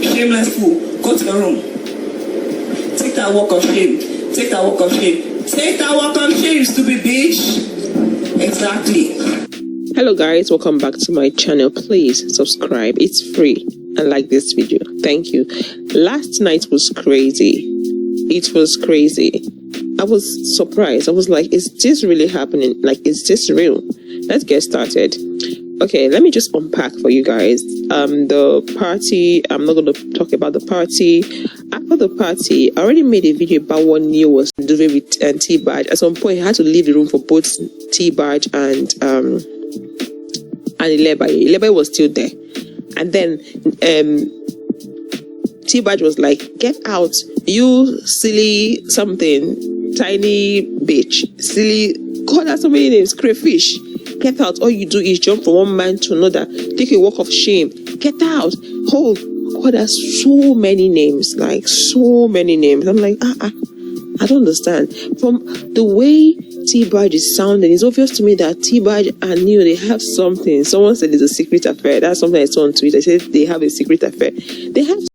Shameless fool, go to the room. Take that walk of shame. Take that walk of shame. Take that walk of shame, stupid bitch. Exactly. Hello guys, welcome back to my channel. Please subscribe, it's free, and like this video. Thank you. Last night was crazy. It was crazy. I was surprised. I was like, is this really happening? Like, is this real? Let's get started. Okay, let me just unpack for you guys. The party, I'm not going to talk about the party. After the party, I already made a video about what Neo was doing with T-Baj. At some point, he had to leave the room for both T-Baj and Ilebaye. Ilebaye was still there. And then T-Baj was like, get out, you silly something, tiny bitch, silly, God has so many names, crayfish. Get out. All you do is jump from one man to another. Take a walk of shame. Get out. Oh, God, there's so many names. Like, so many names. I'm like, I don't understand. From the way T-Baj is sounding, it's obvious to me that T-Baj and Neo, they have something. Someone said it's a secret affair. That's something I saw on Twitter. They said they have a secret affair. They have